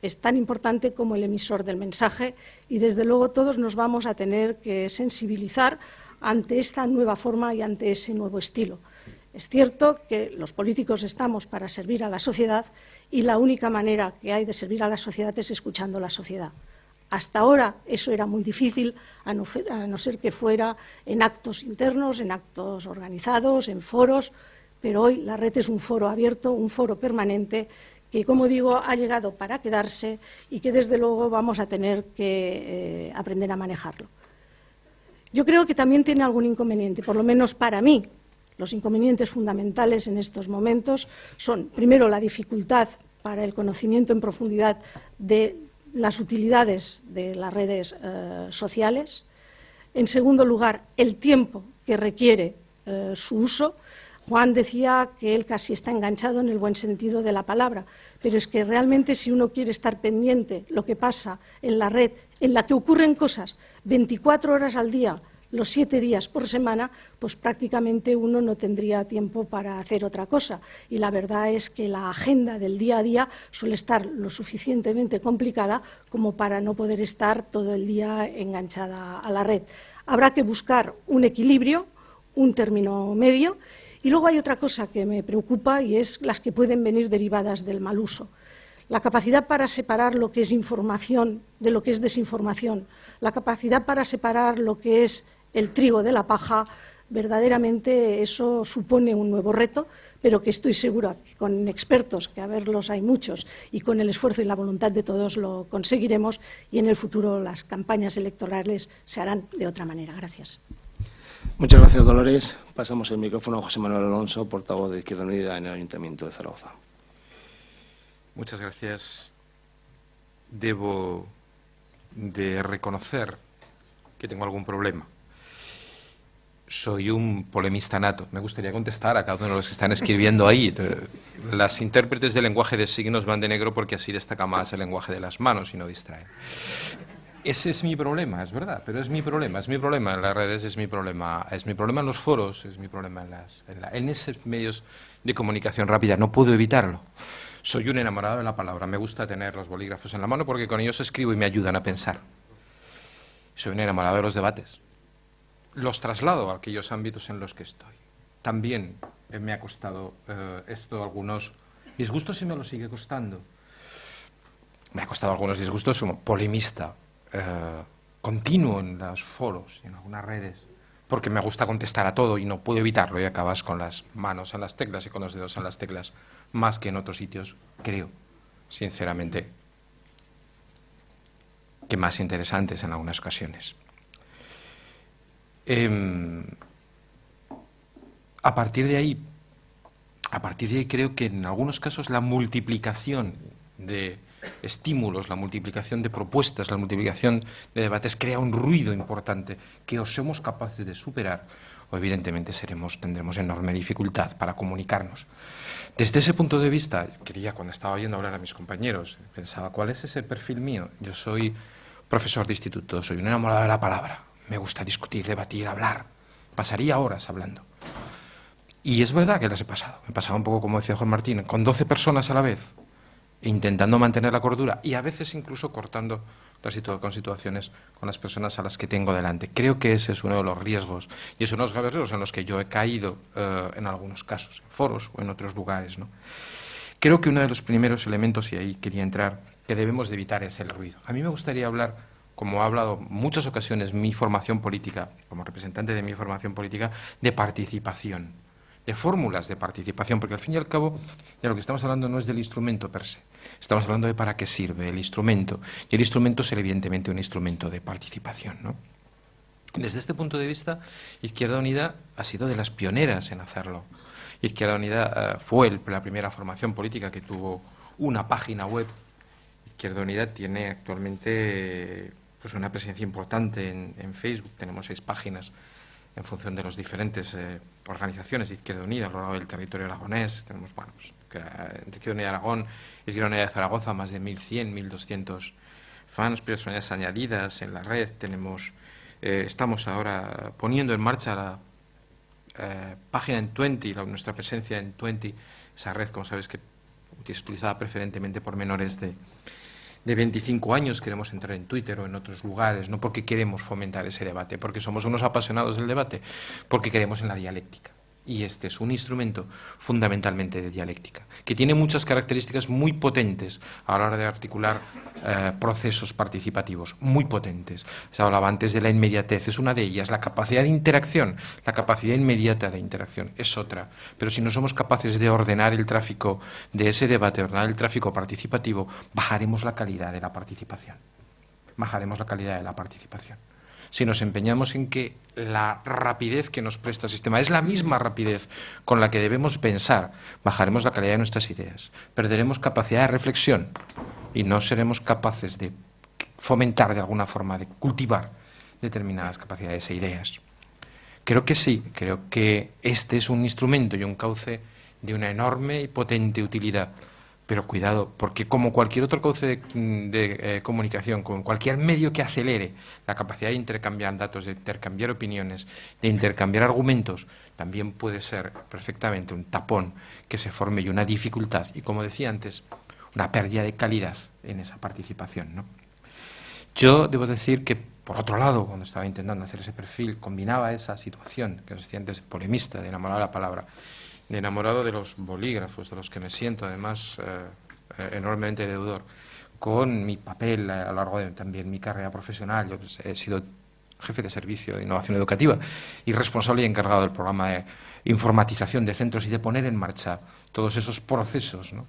es tan importante como el emisor del mensaje y, desde luego, todos nos vamos a tener que sensibilizar ante esta nueva forma y ante ese nuevo estilo. Es cierto que los políticos estamos para servir a la sociedad y la única manera que hay de servir a la sociedad es escuchando a la sociedad. Hasta ahora eso era muy difícil, a no ser que fuera en actos internos, en actos organizados, en foros, pero hoy la red es un foro abierto, un foro permanente, que, como digo, ha llegado para quedarse y que, desde luego, vamos a tener que aprender a manejarlo. Yo creo que también tiene algún inconveniente, por lo menos para mí. Los inconvenientes fundamentales en estos momentos son, primero, la dificultad para el conocimiento en profundidad de las utilidades de las redes sociales. En segundo lugar, el tiempo que requiere su uso. Juan decía que él casi está enganchado en el buen sentido de la palabra, pero es que realmente, si uno quiere estar pendiente lo que pasa en la red, en la que ocurren cosas 24 horas al día, los 7 días por semana, pues prácticamente uno no tendría tiempo para hacer otra cosa. Y la verdad es que la agenda del día a día suele estar lo suficientemente complicada como para no poder estar todo el día enganchada a la red. Habrá que buscar un equilibrio, un término medio. Y luego hay otra cosa que me preocupa, y es las que pueden venir derivadas del mal uso. La capacidad para separar lo que es información de lo que es desinformación, la capacidad para separar lo que es el trigo de la paja, verdaderamente eso supone un nuevo reto, pero que estoy segura que con expertos, que a verlos hay muchos, y con el esfuerzo y la voluntad de todos lo conseguiremos, y en el futuro las campañas electorales se harán de otra manera. Gracias. Muchas gracias, Dolores. Pasamos el micrófono a José Manuel Alonso, portavoz de Izquierda Unida en el Ayuntamiento de Zaragoza. Muchas gracias. Debo de reconocer que tengo algún problema. Soy un polemista nato. Me gustaría contestar a cada uno de los que están escribiendo ahí. Las intérpretes del lenguaje de signos van de negro porque así destaca más el lenguaje de las manos y no distrae. Ese es mi problema, es verdad, pero es mi problema en las redes, es mi problema en los foros, es mi problema en esos medios de comunicación rápida. No puedo evitarlo. Soy un enamorado de la palabra. Me gusta tener los bolígrafos en la mano porque con ellos escribo y me ayudan a pensar. Soy un enamorado de los debates. Los traslado a aquellos ámbitos en los que estoy. También me ha costado esto algunos disgustos y me lo sigue costando. Me ha costado algunos disgustos como polemista continuo en los foros y en algunas redes, porque me gusta contestar a todo y no puedo evitarlo y acabas con las manos en las teclas y con los dedos en las teclas, más que en otros sitios, creo, sinceramente, que más interesantes en algunas ocasiones. A partir de ahí creo que en algunos casos la multiplicación de estímulos, la multiplicación de propuestas, la multiplicación de debates crea un ruido importante que o somos capaces de superar o evidentemente tendremos enorme dificultad para comunicarnos. Desde ese punto de vista, cuando estaba oyendo hablar a mis compañeros, pensaba, ¿cuál es ese perfil mío? Yo soy profesor de instituto, soy un enamorado de la palabra, me gusta discutir, debatir, hablar, pasaría horas hablando. Y es verdad que las he pasado, me pasaba un poco como decía Juan Martín, con 12 personas a la vez, intentando mantener la cordura y a veces incluso cortando con situaciones con las personas a las que tengo delante. Creo que ese es uno de los riesgos y es uno de los riesgos en los que yo he caído en algunos casos, en foros o en otros lugares, ¿no? Creo que uno de los primeros elementos, y ahí quería entrar, que debemos de evitar es el ruido. A mí me gustaría hablar, como ha hablado en muchas ocasiones mi formación política, como representante de mi formación política, de participación, de fórmulas de participación, porque al fin y al cabo de lo que estamos hablando no es del instrumento per se, estamos hablando de para qué sirve el instrumento, y el instrumento es evidentemente un instrumento de participación, ¿no? Desde este punto de vista, Izquierda Unida ha sido de las pioneras en hacerlo. Izquierda Unida fue la primera formación política que tuvo una página web. Izquierda Unida tiene actualmente pues una presencia importante en Facebook, tenemos 6 páginas en función de las diferentes organizaciones de Izquierda Unida a lo largo del territorio aragonés. Tenemos, bueno, pues, Izquierda Unida de Aragón, Izquierda Unida de Zaragoza, más de 1.100, 1.200 fans, personas añadidas en la red. Estamos ahora poniendo en marcha la página en Twenty, nuestra presencia en Twenty, esa red, como sabéis, que es utilizada preferentemente por menores de de 25 años queremos entrar en Twitter o en otros lugares, no porque queremos fomentar ese debate, porque somos unos apasionados del debate, porque creemos en la dialéctica. Y este es un instrumento fundamentalmente de dialéctica, que tiene muchas características muy potentes a la hora de articular procesos participativos, muy potentes. Se hablaba antes de la inmediatez, es una de ellas, la capacidad de interacción, la capacidad inmediata de interacción es otra. Pero si no somos capaces de ordenar el tráfico de ese debate, ordenar el tráfico participativo, bajaremos la calidad de la participación. Bajaremos la calidad de la participación. Si nos empeñamos en que la rapidez que nos presta el sistema es la misma rapidez con la que debemos pensar, bajaremos la calidad de nuestras ideas, perderemos capacidad de reflexión y no seremos capaces de fomentar de alguna forma, de cultivar determinadas capacidades e ideas. Creo que sí, creo que este es un instrumento y un cauce de una enorme y potente utilidad. Pero cuidado, porque como cualquier otro cauce de comunicación, con cualquier medio que acelere la capacidad de intercambiar datos, de intercambiar opiniones, de intercambiar argumentos, también puede ser perfectamente un tapón que se forme y una dificultad, y como decía antes, una pérdida de calidad en esa participación, ¿no? Yo debo decir que, por otro lado, cuando estaba intentando hacer ese perfil, combinaba esa situación, que os decía antes, polemista, de enamorado de la palabra, de enamorado de los bolígrafos, de los que me siento además enormemente deudor, con mi papel a lo largo de también mi carrera profesional. Yo he sido jefe de servicio de innovación educativa y responsable y encargado del programa de informatización de centros y de poner en marcha todos esos procesos, ¿no?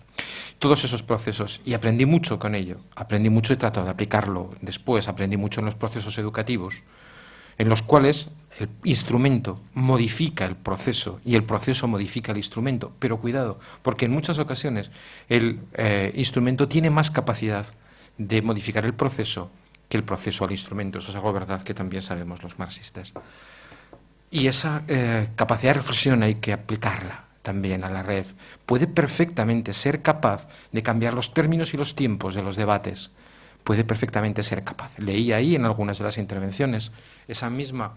Todos esos procesos, y aprendí mucho con ello, aprendí mucho y he tratado de aplicarlo después, aprendí mucho en los procesos educativos, en los cuales el instrumento modifica el proceso y el proceso modifica el instrumento. Pero cuidado, porque en muchas ocasiones el instrumento tiene más capacidad de modificar el proceso que el proceso al instrumento. Eso es algo verdad que también sabemos los marxistas. Y esa capacidad de reflexión hay que aplicarla también a la red. Puede perfectamente ser capaz de cambiar los términos y los tiempos de los debates. Puede perfectamente ser capaz. Leí ahí en algunas de las intervenciones esa misma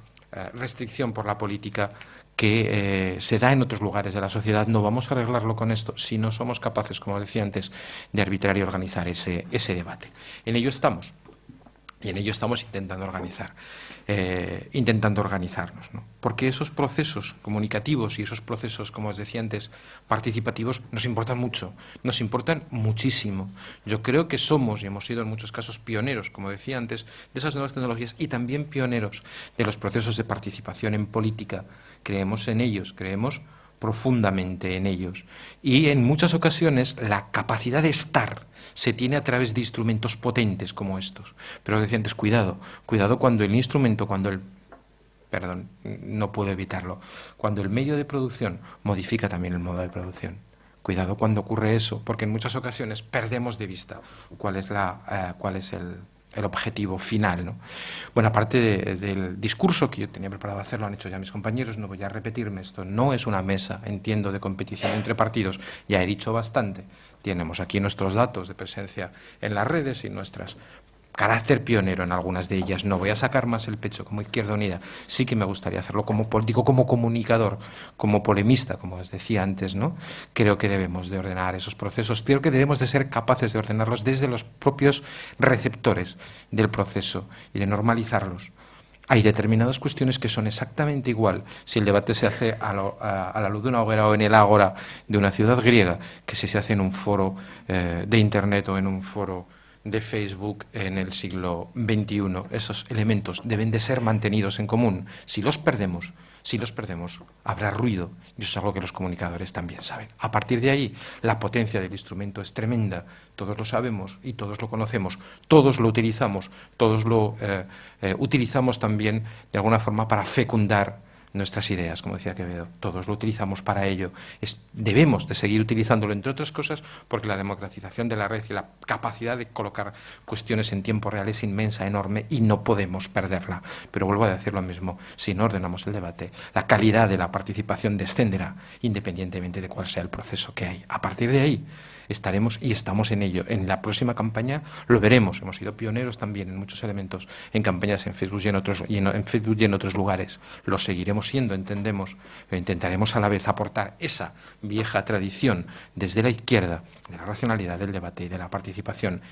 restricción por la política que se da en otros lugares de la sociedad. No vamos a arreglarlo con esto si no somos capaces, como decía antes, de arbitrar y organizar ese debate. En ello estamos. Y en ello estamos intentando organizarnos, ¿no? Porque esos procesos comunicativos y esos procesos, como os decía antes, participativos, nos importan mucho, nos importan muchísimo. Yo creo que somos y hemos sido en muchos casos pioneros, como decía antes, de esas nuevas tecnologías y también pioneros de los procesos de participación en política. Creemos en ellos, creemos profundamente en ellos. Y en muchas ocasiones la capacidad de estar se tiene a través de instrumentos potentes como estos. Pero decía antes, cuidado cuando el instrumento, no puedo evitarlo, cuando el medio de producción modifica también el modo de producción. Cuidado cuando ocurre eso, porque en muchas ocasiones perdemos de vista cuál es el objetivo final, ¿no? Bueno, aparte del discurso que yo tenía preparado hacerlo, han hecho ya mis compañeros, no voy a repetirme, esto no es una mesa, entiendo, de competición entre partidos, ya he dicho bastante, tenemos aquí nuestros datos de presencia en las redes y nuestras carácter pionero en algunas de ellas. No voy a sacar más el pecho como Izquierda Unida, sí que me gustaría hacerlo como político, como comunicador, como polemista, como os decía antes, ¿no? Creo que debemos de ordenar esos procesos, creo que debemos de ser capaces de ordenarlos desde los propios receptores del proceso y de normalizarlos. Hay determinadas cuestiones que son exactamente igual si el debate se hace a la luz de una hoguera o en el ágora de una ciudad griega que si se hace en un foro de Internet o en un foro de Facebook en el siglo XXI. Esos elementos deben de ser mantenidos en común. Si los perdemos, habrá ruido, y eso es algo que los comunicadores también saben. A partir de ahí, la potencia del instrumento es tremenda, todos lo sabemos y todos lo conocemos, todos lo utilizamos, todos lo utilizamos también de alguna forma para fecundar nuestras ideas, como decía Quevedo, todos lo utilizamos para ello. Debemos de seguir utilizándolo, entre otras cosas, porque la democratización de la red y la capacidad de colocar cuestiones en tiempo real es inmensa, enorme, y no podemos perderla. Pero vuelvo a decir lo mismo, si no ordenamos el debate, la calidad de la participación descenderá, independientemente de cuál sea el proceso que hay. A partir de ahí, estaremos y estamos en ello. En la próxima campaña lo veremos. Hemos sido pioneros también en muchos elementos, en campañas en Facebook y en otros lugares. Lo seguiremos siendo, entendemos, pero intentaremos a la vez aportar esa vieja tradición desde la izquierda, de la racionalidad, del debate y de la participación